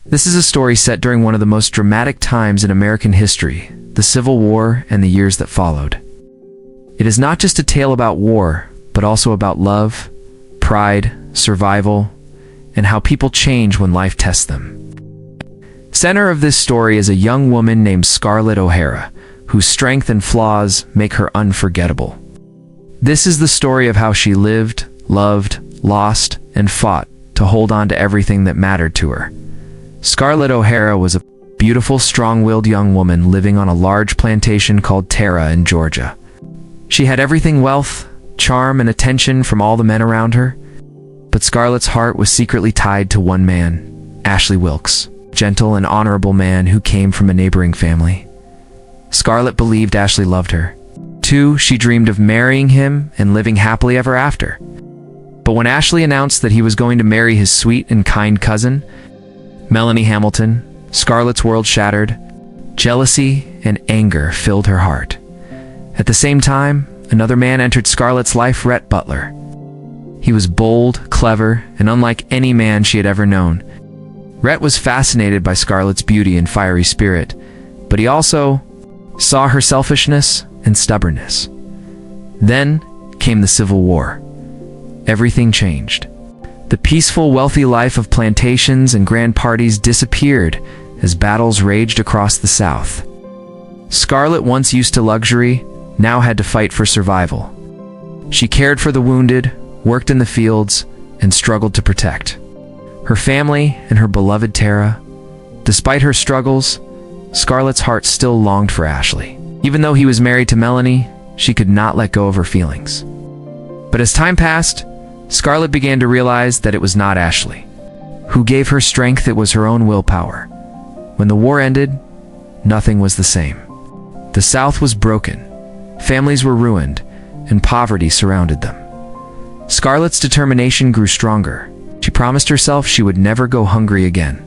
This is a story set during one of the most dramatic times in American history, the Civil War and the years that followed. It is not just a tale about war, but also about love, pride, survival, and how people change when life tests them. Center of this story is a young woman named Scarlett O'Hara, whose strength and flaws make her unforgettable. This is the story of how she lived, loved, lost, and fought to hold on to everything that mattered to her. Scarlett O'Hara was a beautiful, strong-willed young woman living on a large plantation called Tara in Georgia. She had everything: wealth, charm, and attention from all the men around her. But Scarlett's heart was secretly tied to one man, Ashley Wilkes, a gentle and honorable man who came from a neighboring family. Scarlett believed Ashley loved her. Too, she dreamed of marrying him and living happily ever after. But when Ashley announced that he was going to marry his sweet and kind cousin, Melanie Hamilton, Scarlett's world shattered. Jealousy and anger filled her heart. At the same time, another man entered Scarlett's life, Rhett Butler. He was bold, clever, and unlike any man she had ever known. Rhett was fascinated by Scarlett's beauty and fiery spirit, but he also saw her selfishness and stubbornness. Then came the Civil War. Everything changed. The peaceful, wealthy life of plantations and grand parties disappeared as battles raged across the South. Scarlett, once used to luxury, now had to fight for survival. She cared for the wounded, worked in the fields, and struggled to protect her family and her beloved Tara. Despite her struggles, Scarlett's heart still longed for Ashley. Even though he was married to Melanie, she could not let go of her feelings. But as time passed, Scarlett began to realize that it was not Ashley who gave her strength, it was her own willpower. When the war ended, nothing was the same. The South was broken, families were ruined, and poverty surrounded them. Scarlett's determination grew stronger. She promised herself she would never go hungry again.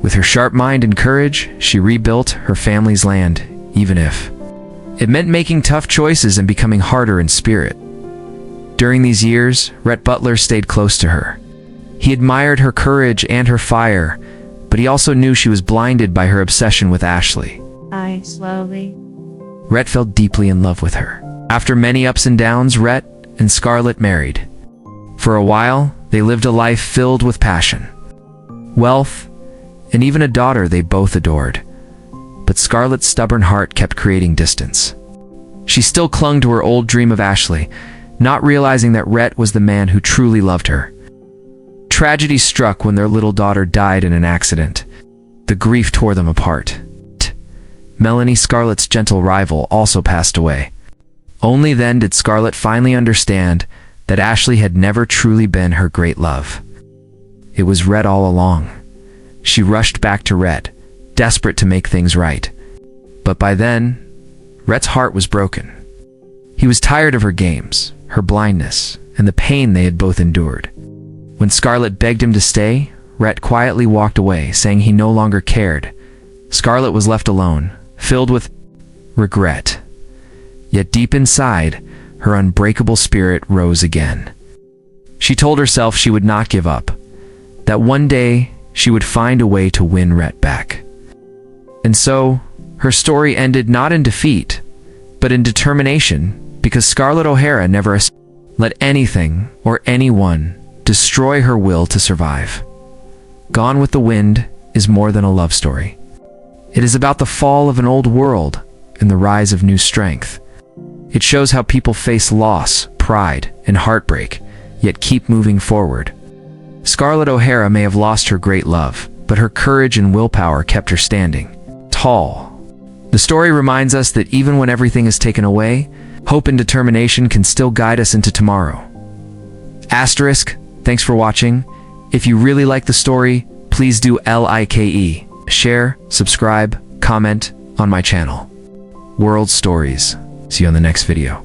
With her sharp mind and courage, she rebuilt her family's land, even if it meant making tough choices and becoming harder in spirit. During these years, Rhett Butler stayed close to her. He admired her courage and her fire, but he also knew she was blinded by her obsession with Ashley. Rhett fell deeply in love with her. After many ups and downs, Rhett and Scarlett married. For a while, they lived a life filled with passion, wealth, and even a daughter they both adored. But Scarlett's stubborn heart kept creating distance. She still clung to her old dream of Ashley, not realizing that Rhett was the man who truly loved her. Tragedy struck when their little daughter died in an accident. The grief tore them apart. Melanie, Scarlett's gentle rival, also passed away. Only then did Scarlett finally understand that Ashley had never truly been her great love. It was Rhett all along. She rushed back to Rhett, desperate to make things right. But by then, Rhett's heart was broken. He was tired of her games, her blindness, and the pain they had both endured. When Scarlett begged him to stay, Rhett quietly walked away, saying he no longer cared. Scarlett was left alone, filled with regret. Yet deep inside, her unbreakable spirit rose again. She told herself she would not give up, that one day she would find a way to win Rhett back. And so, her story ended not in defeat, but in determination, because Scarlett O'Hara never let anything or anyone destroy her will to survive. Gone with the Wind is more than a love story. It is about the fall of an old world and the rise of new strength. It shows how people face loss, pride, and heartbreak, yet keep moving forward. Scarlett O'Hara may have lost her great love, but her courage and willpower kept her standing tall. The story reminds us that even when everything is taken away, hope and determination can still guide us into tomorrow. Asterisk, thanks for watching. If you really like the story, please do like, share, subscribe, comment on my channel. World Stories. See you on the next video.